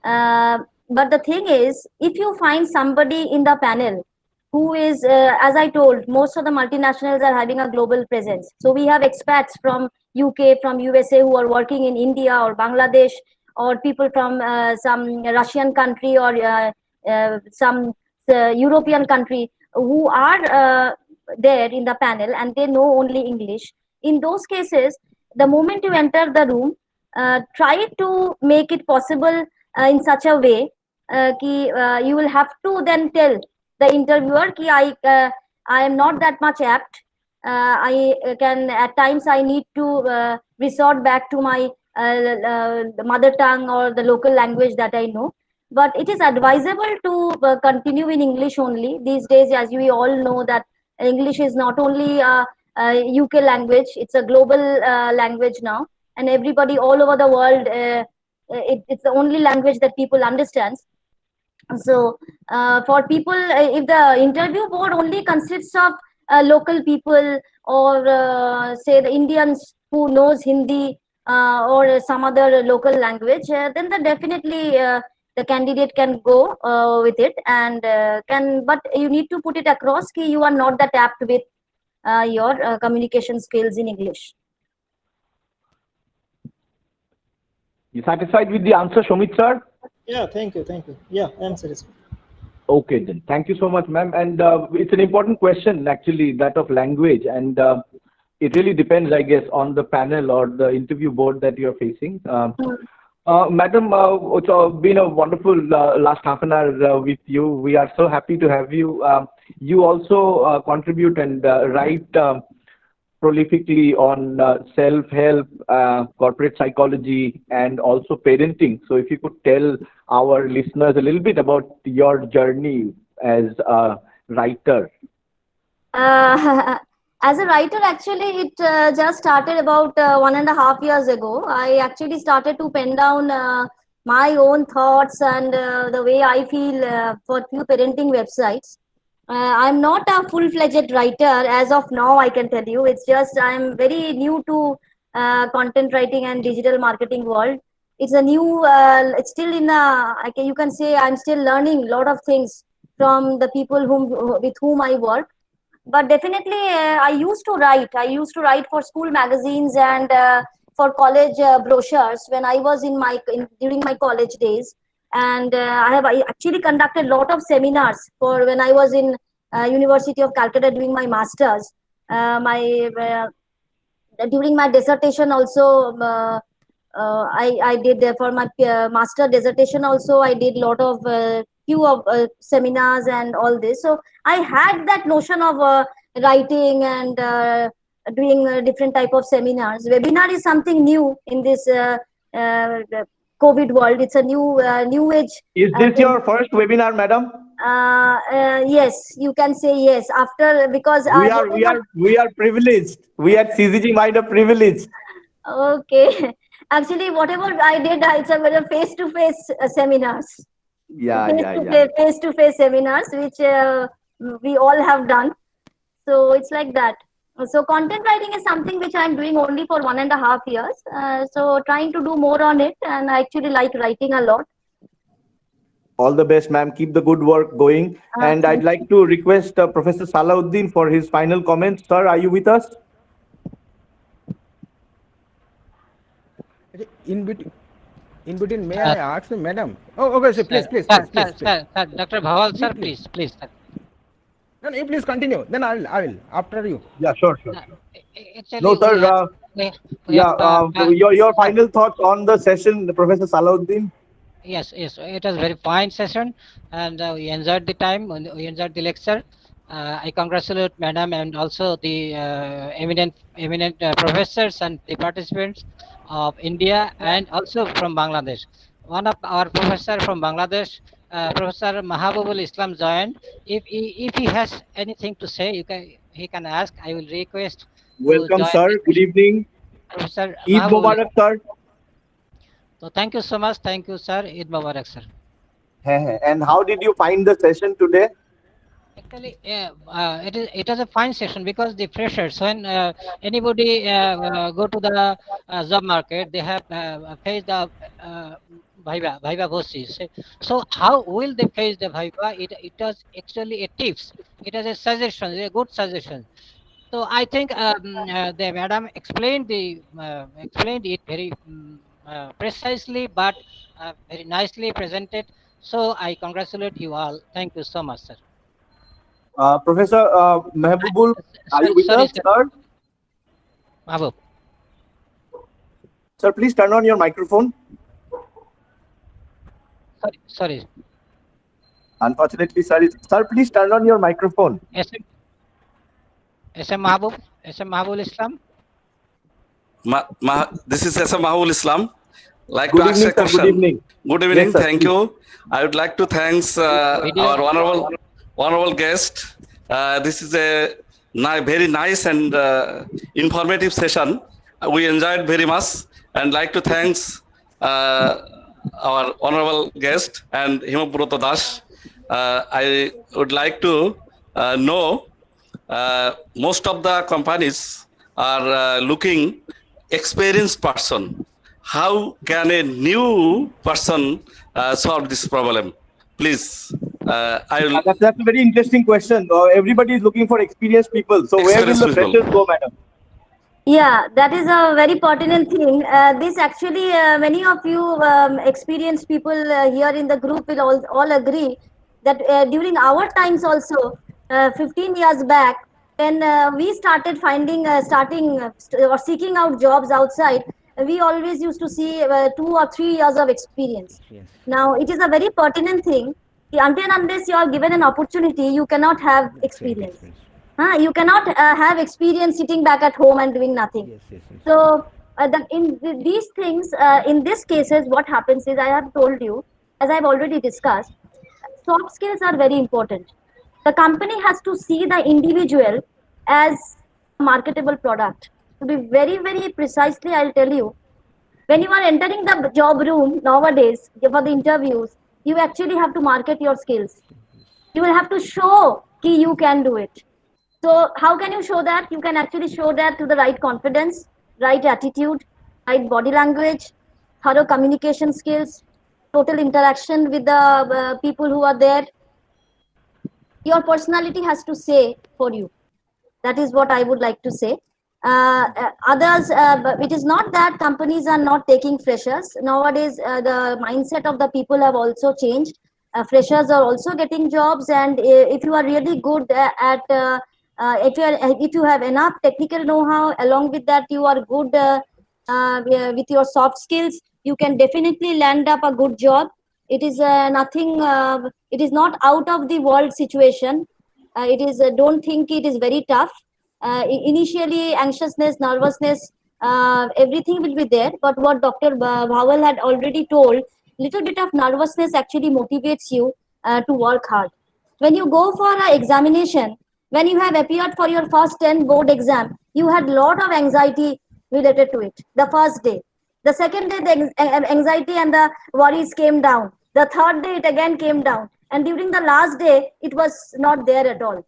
But the thing is, if you find somebody in the panel who is, as I told, most of the multinationals are having a global presence. So we have expats from UK, from USA, who are working in India or Bangladesh, or people from some Russian country, or some European country, who are there in the panel, and they know only English. In those cases, the moment you enter the room, try to make it possible in such a way you will have to then tell the interviewer ki I am not that much apt. I can, at times I need to resort back to my the mother tongue or the local language that I know. But it is advisable to continue in English only. These days, as we all know, that English is not only a UK language, it's a global language now, and everybody all over the world, it's the only language that people understand. So for people, if the interview board only consists of local people, or say the Indians who knows Hindi, or some other local language, then definitely the candidate can go with it, and but you need to put it across ki you are not that apt with your communication skills in English. You satisfied with the answer, Shomit sir? Yeah, thank you. Yeah, I'm satisfied. Okay, then. Thank you so much, ma'am. And it's an important question, actually, that of language. And it really depends, I guess, on the panel or the interview board that you're facing. Madam, it's been a wonderful last half an hour with you. We are so happy to have you. You also contribute and write prolifically on self-help, corporate psychology, and also parenting. So if you could tell our listeners a little bit about your journey as a writer. As a writer, actually, it just started about 1.5 years ago. I actually started to pen down my own thoughts and the way I feel for few parenting websites. I'm not a full-fledged writer as of now, I can tell you. It's just I'm very new to content writing and digital marketing world. It's a new, it's still in a, you can say I'm still learning a lot of things from the people with whom I work. But definitely, I used to write. I used to write for school magazines and for college brochures when I was during my college days. And I actually conducted a lot of seminars for when I was in University of Calcutta doing my masters. During my dissertation also, I did for my master dissertation also. I did a lot of few of seminars and all this. So I had that notion of writing and doing different type of seminars. Webinar is something new in this COVID world. It's a new age. Is this your first webinar, madam? Yes, you can say yes. After because we are privileged. We at CZG Mind are privileged. Okay, actually, whatever I did, it's a face-to-face seminars. Face-to-face seminars, which we all have done. So it's like that. So content writing is something which I'm doing only for 1.5 years. So trying to do more on it, and I actually like writing a lot. All the best, ma'am. Keep the good work going. And I'd like to request Professor Salahuddin for his final comments. Sir, are you with us? In between, may I ask, madam? Oh, okay, sir, please. Sir, Dr. Bhawal, sir, please. Sir. No, you please continue. Then I will after you. Yeah, sure. Actually, No, sir. Your final thoughts on the session, Professor Salahuddin? Yes, it was a very fine session, and we enjoyed the time. We enjoyed the lecture. I congratulate Madam and also the eminent professors and the participants of India and also from Bangladesh. One of our professor from Bangladesh, Professor Mahabubul Islam, joined. If he has anything to say, he can ask. I will request. Welcome, sir. Good evening. Professor Eid Mubarak, sir. So thank you so much. Thank you, sir. Eid Mubarak, sir. And how did you find the session today? Actually, it was a fine session because the freshers, when anybody go to the job market, they have faced the Viva bosses. So how will they face the Viva? It was actually a tips. It was a suggestion, a good suggestion. So I think the madam explained it very precisely, but very nicely presented. So I congratulate you all. Thank you so much, sir. Professor Mahabubul, are you with us, sir? Mahbub. Sir, please turn on your microphone. Sorry. Unfortunately, sir, please turn on your microphone. SM Mahabul Islam. This is SM Mahabul Islam. Like Good to ask evening, a question. Sir, good evening. Good evening. Yes, sir, thank please. you. I would like to thank our honorable guest. This is a very nice and informative session. We enjoyed very much, and like to thank our honorable guest and Himabroto Das. I would like to know most of the companies are looking experienced person. How can a new person solve this problem? Please. I will That's a very interesting question. Everybody is looking for experienced people. So where will the Experienced people. freshers go, madam? Yeah, that is a very pertinent thing. This actually, many of you experienced people here in the group will all agree that during our times also, 15 years back, when we started or seeking out jobs outside, we always used to see 2 or 3 years of experience. Yes. Now, it is a very pertinent thing. Until and unless you are given an opportunity, you cannot have experience. You cannot have experience sitting back at home and doing nothing. Yes, yes, yes. So these things, in these cases, what happens is, I have told you, as I've already discussed, soft skills are very important. The company has to see the individual as a marketable product. To be very, very precisely, I'll tell you, when you are entering the job room nowadays for the interviews, you actually have to market your skills. You will have to show that you can do it. So how can you show that? You can actually show that to the right confidence, right attitude, right body language, thorough communication skills, total interaction with the people who are there. Your personality has to say for you. That is what I would like to say. But it is not that companies are not taking freshers. Nowadays, the mindset of the people have also changed. Freshers are also getting jobs, and if you are really good if you have enough technical know-how, along with that you are good with your soft skills, you can definitely land up a good job. It is it is not out of the world situation. It is don't think it is very tough. Initially, anxiousness, nervousness, everything will be there, but what Dr. Bhawal had already told, little bit of nervousness actually motivates you to work hard. When you go for an examination, when you have appeared for your first 10 board exam, you had lot of anxiety related to it the first day. The second day, the anxiety and the worries came down. The third day, it again came down. And during the last day, it was not there at all.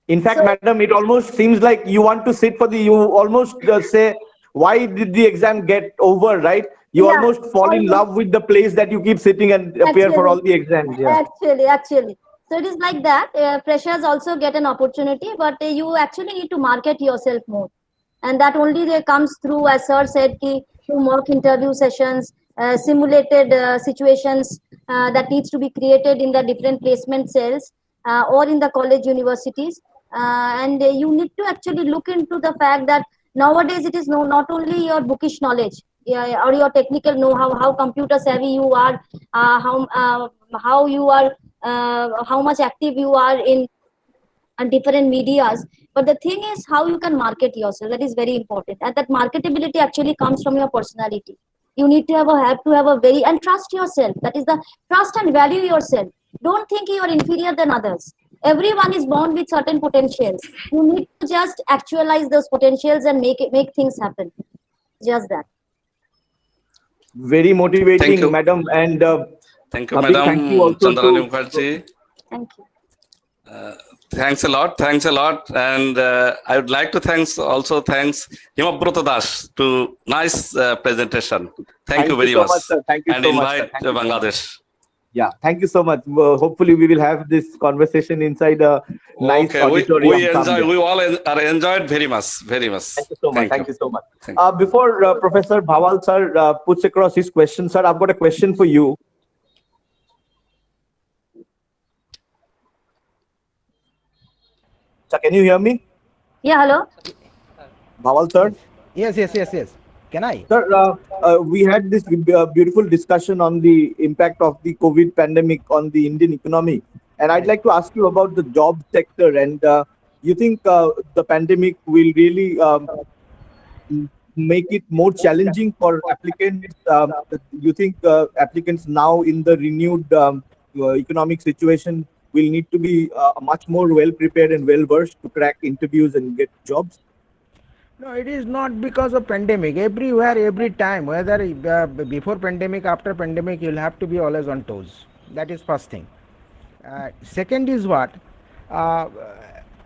In fact, So- madam, it almost seems like you want to sit for you almost say, why did the exam get over, right? You Yeah, almost fall in almost. love with the place that you keep sitting and appear for all the exams. Yeah. Actually. So it is like that. Freshers also get an opportunity, but you actually need to market yourself more. And that only comes through, as sir said, through mock interview sessions, simulated situations that needs to be created in the different placement cells or in the college universities. And you need to actually look into the fact that nowadays it is not only your bookish knowledge, or your technical know-how, how computer savvy you are, how you are, how much active you are in different medias, but the thing is how you can market yourself. That is very important, and that marketability actually comes from your personality. You need to have a very, and trust yourself. That is the trust and value yourself. Don't think you are inferior than others. Everyone is born with certain potentials. You need to just actualize those potentials and make things happen. Just that. Very motivating, Thank you. madam. And Thank you, a big Madam thank you also Chandrani to- Mukherjee. Thank you. Thanks a lot. Thanks a lot. And I would like to thanks Himabruta Das to nice presentation. Thank you very so much. sir. Thank you And so much, sir. invite Thank you so much. Bangladesh. Yeah, thank you so much. Hopefully, we will have this conversation inside a nice Okay, auditorium. we enjoy. someday. We all are enjoyed very much. Very much. Thank you so much. Thank you so much. Thank you. Before Professor Bhawal sir puts across his question, sir, I've got a question for you. Sir, can you hear me? Yeah, hello. Bhawal sir? Yes. Can I? Sir, we had this beautiful discussion on the impact of the COVID pandemic on the Indian economy. And I'd like to ask you about the job sector. And you think the pandemic will really make it more challenging for applicants? You think applicants now in the renewed economic situation will need to be much more well prepared and well versed to crack interviews and get jobs? No, it is not because of pandemic. Everywhere, every time, whether before pandemic, after pandemic, you'll have to be always on toes. That is first thing. Second is what?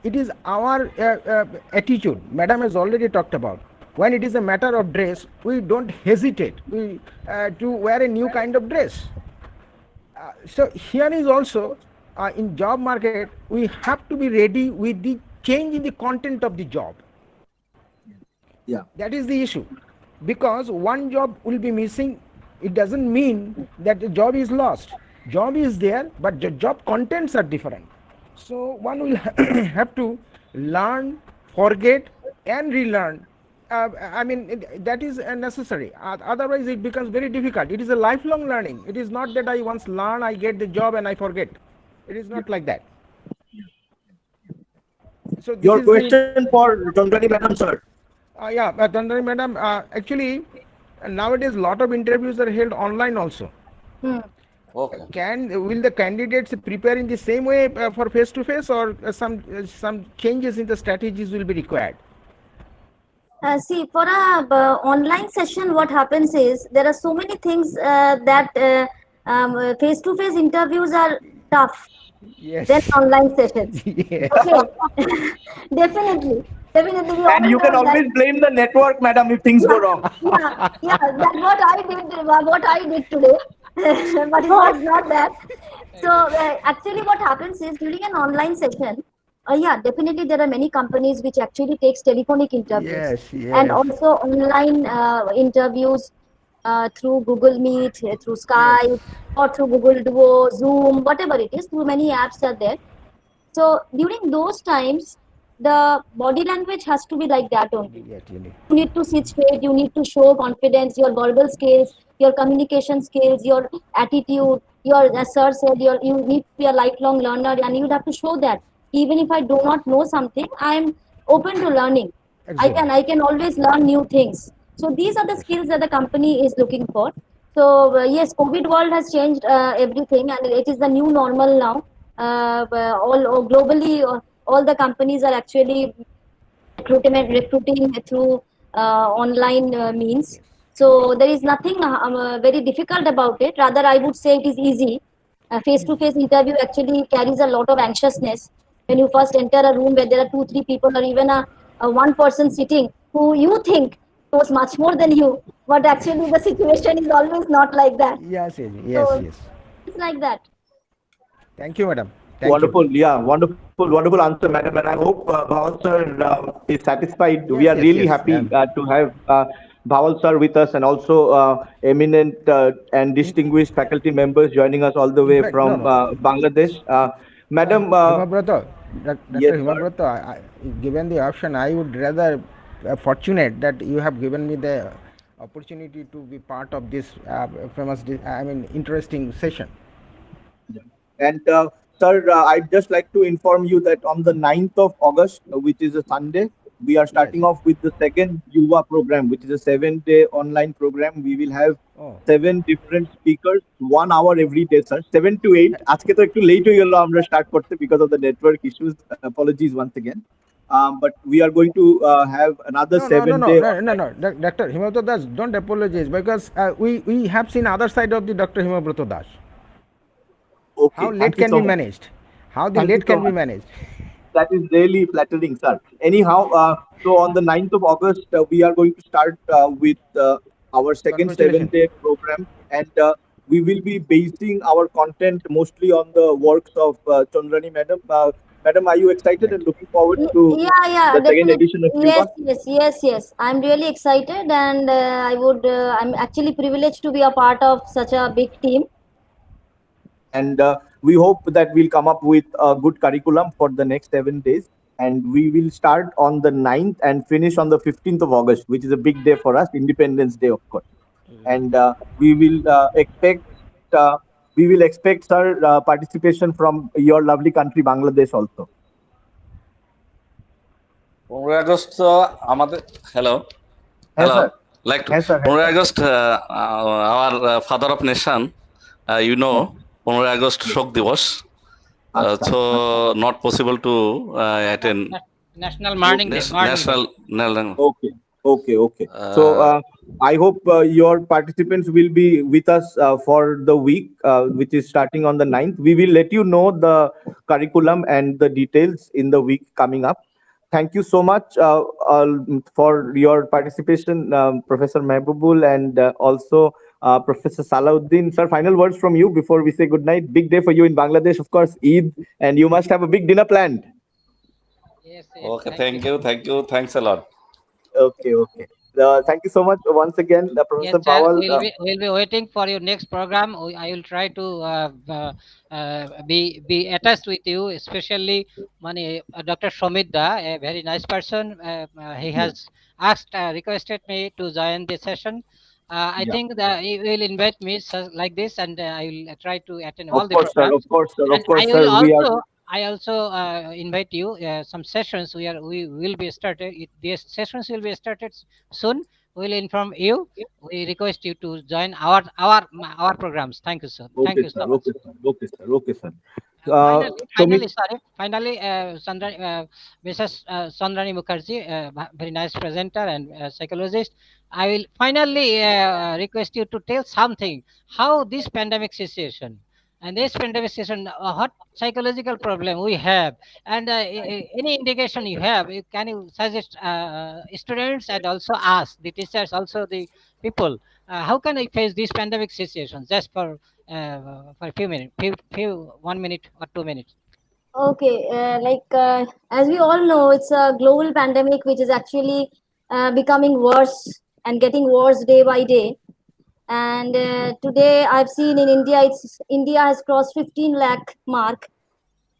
It is our attitude. Madam has already talked about. When it is a matter of dress, we don't hesitate to wear a new kind of dress. So here is also in job market, we have to be ready with the change in the content of the job. Yeah. That is the issue. Because one job will be missing, it doesn't mean that the job is lost. Job is there, but the job contents are different. So one will have to learn, forget, and relearn. I mean, that is necessary. Otherwise, it becomes very difficult. It is a lifelong learning. It is not that I once learn, I get the job, and I forget. It is not like that. So this Your is the, question for Chandrani Madam, sir. yeah, Tandani Madam, actually, nowadays lot of interviews are held online also. Okay. Will the candidates prepare in the same way for face to face, or some changes in the strategies will be required? See, for a online session, what happens is there are so many things that face-to-face interviews are tough Yes. than online sessions. Yes. Okay, definitely, definitely. We And all you can know that. always blame the network, madam, if things go wrong. Yeah, that's what I did today, but it was not that. So actually, what happens is during an online session, yeah, definitely there are many companies which actually takes telephonic interviews Yes, and yes. also online interviews through Google Meet, through Skype, or through Google Duo, Zoom, whatever it is. Through many apps are there. So during those times, the body language has to be like that only. Actually. You need to sit straight, you need to show confidence, your verbal skills, your communication skills, your attitude, your, as sir said, you need to be a lifelong learner, and you have to show that even if I do not know something, I am open to learning. Exactly. I can always learn new things. So these are the skills that the company is looking for. So yes, COVID world has changed everything, and it is the new normal now. All globally, all the companies are actually recruiting through online means. So there is nothing very difficult about it. Rather, I would say it is easy. Face-to-face interview actually carries a lot of anxiousness. When you first enter a room where there are 2, 3 people, or even a one person sitting who you think knows much more than you, but actually the situation is always not like that. Yes, yes, So yes. it's like that. Thank you, madam. Thank Wonderful. you. Yeah, wonderful answer, madam. And I hope Bhawal sir is satisfied. We Yes, are yes, really yes, happy to have Bhawal sir with us, and also eminent and distinguished faculty members joining us all the In way fact, from Bangladesh. Madam, Himabrata, Dr. yes, sir. Himabrata, given the option, I would rather fortunate that you have given me the opportunity to be part of this interesting session. And sir, I'd just like to inform you that on the 9th of August, which is a Sunday, we are starting off with the second Yuva program, which is a 7-day online program. We will have 7 different speakers, 1 hour every day, sir. 7 to 8. আজকে তো একটু late হয়ে গেল আমরা start করতে because of the network issues. Apologies once again. But we are going to have another 7-day. No. Dr. Himabrata Das, don't apologize, because we have seen other side of the Dr. Himabrata Das. Okay. How thank late you can so be much. managed? How the Thank you late so can be much. managed? That is really flattering, sir. Anyhow, so on the 9th of August, we are going to start with our second Congratulations. 7-day program, and we will be basing our content mostly on the works of Chandrani madam. Madam, are you excited and looking forward to Yeah, the second definitely. edition of Yuva? Yes. I'm really excited, and I'm actually privileged to be a part of such a big team. And we hope that we'll come up with a good curriculum for the next 7 days. And we will start on the 9th and finish on the 15th of August, which is a big day for us, Independence Day, of course. And we will expect sir participation from your lovely country, Bangladesh, also. 15 August আমাদের hello Yes, sir. like Yes, sir. 15 August our father of nation, 15 August শোক দিবস, so not possible to attend National Morning Day. national. Okay. So I hope your participants will be with us for the week, which is starting on the 9th. We will let you know the curriculum and the details in the week coming up. Thank you so much for your participation, Professor Mehbubul, and also Professor Salahuddin, sir, final words from you before we say good night. Big day for you in Bangladesh, of course, Eid, and you must have a big dinner planned. Yes, Okay, thank you. Thanks a lot. Okay, okay. Thank you so much once again, Yes, Professor sir. Bawal. We'll be waiting for your next program. I will try to be attached with you, especially Dr. Shomidda, a very nice person. He Yes, has asked, requested me to join this session. I yeah. think that he will invite me like this, and I will try to attend Of all the course, sir. Of programs. course, sir. And Of course, sir. I also invite you some sessions. We will be started. These sessions will be started soon. We'll inform you. We request you to join our programs. Thank you, sir. Thank Okay, you sir. so much. Okay, sir. Okay, sir. Okay, sir. Uh, Shomit, Finally, Mrs. Sandrani Mukherjee, very nice presenter and psychologist. I will finally request you to tell something how this pandemic situation and this pandemic situation, what psychological problem we have, and any indication you have, can you suggest students and also us, the teachers, also the people, how can I face this pandemic situation just for a few minutes, few 1 minute or 2 minutes. Okay, as we all know, it's a global pandemic which is actually becoming worse and getting worse day by day. And today I've seen in India, India has crossed 15 lakh mark.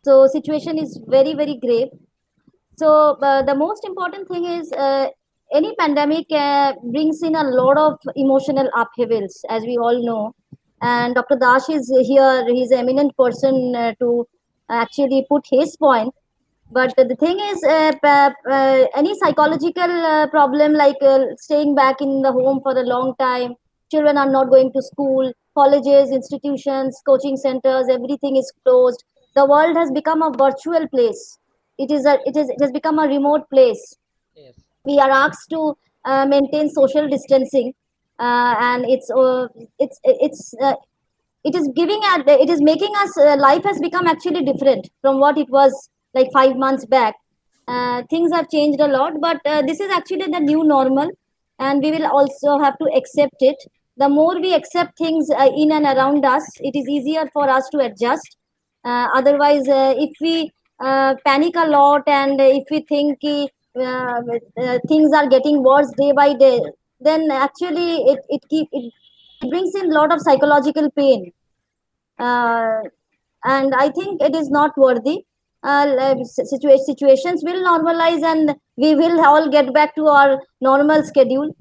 So situation is very, very grave. So the most important thing is any pandemic brings in a lot of emotional upheavals, as we all know. And Dr. Dash is here; he's an eminent person to actually put his point. But the thing is, any psychological problem like staying back in the home for a long time, children are not going to school, colleges, institutions, coaching centers, everything is closed. The world has become a virtual place. It has become a remote place. Yes. We are asked to maintain social distancing, and it is it is making us life has become actually different from what it was like 5 months back. Things have changed a lot, but this is actually the new normal, and we will also have to accept it. The more we accept things in and around us, it is easier for us to adjust. Otherwise, if we panic a lot, and if we think things are getting worse day by day, then actually it brings in a lot of psychological pain, uh, and I think it is not worthy. Situations will normalize, and we will all get back to our normal schedule.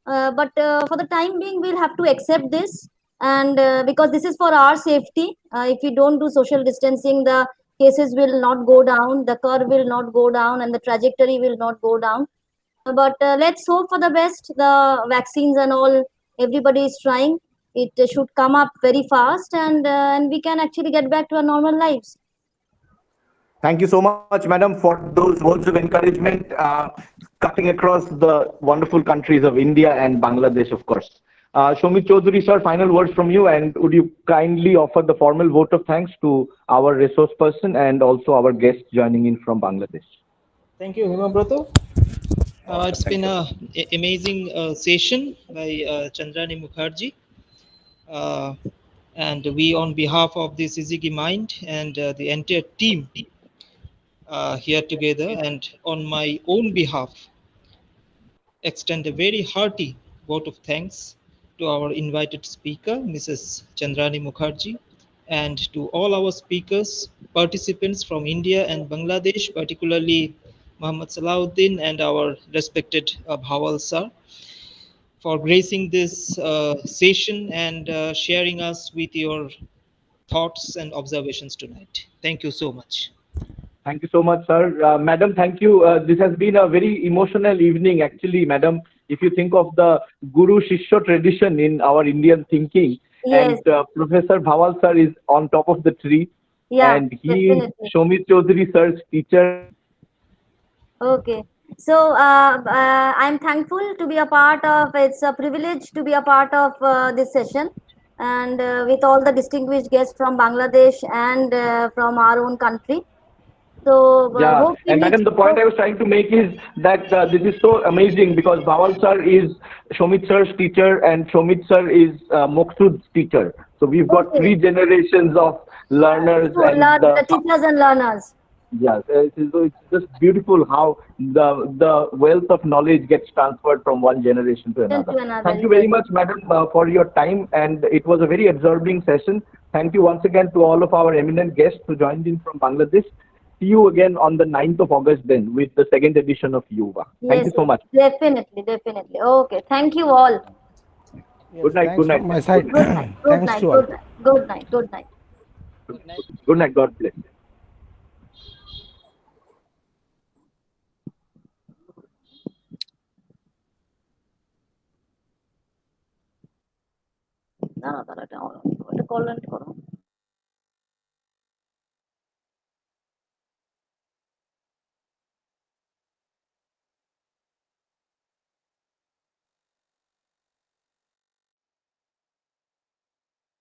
But for the time being, we'll have to accept this, and because this is for our safety. If we don't do social distancing, the cases will not go down, the curve will not go down, and the trajectory will not go down. But let's hope for the best. The vaccines and all, everybody is trying. It should come up very fast, and we can actually get back to our normal lives. thank you so much, madam, for those words of encouragement, cutting across the wonderful countries of India and Bangladesh, of course. Shomit Chaudhary, sir, final words from you, and would you kindly offer the formal vote of thanks to our resource person and also our guest joining in from Bangladesh? Thank you, Himabroto. It's Thank been you. an amazing session by Chandrani Mukherjee. And we, on behalf of the Syzygy Mind and the entire team here together, and on my own behalf, extend a very hearty vote of thanks to our invited speaker, Mrs. Chandrani Mukherjee, and to all our speakers, participants from India and Bangladesh, particularly Muhammad Salahuddin and our respected Bhawal sir, for gracing this session and sharing us with your thoughts and observations tonight. Thank you so much. Thank you so much, sir. Madam, thank you. This has been a very emotional evening, actually, madam. If you think of the Guru Shishya tradition in our Indian thinking, Yes, and Professor Bhawal sir is on top of the tree, yeah, and he is definitely. Shomit Chaudhary sir's teacher. Okay. So I'm thankful to be a part of. It's a privilege to be a part of this session, and with all the distinguished guests from Bangladesh and from our own country. So Yeah, hope we and meet. madam, the point I was trying to make is that this is so amazing because Bawal sir is Shomit sir's teacher and Shomit sir is Moksud's teacher. So we've got Okay. 3 generations of learners So, and the teachers and learners. yes, it's just beautiful how the wealth of knowledge gets transferred from one generation to another. Thank you very Yes. much, madam, for your time, and it was a very absorbing session. Thank you once again to all of our eminent guests who joined in from Bangladesh. See you again on the 9th of August then with the second edition of Yuva. Thank you so much. Definitely, definitely. Okay, thank you all. Yes, Good night. thanks Good night. from my side. Good night. Good Thanks night. to all. Good night. Good night. Good night. Good night. God bless. না না তারা এটা call করো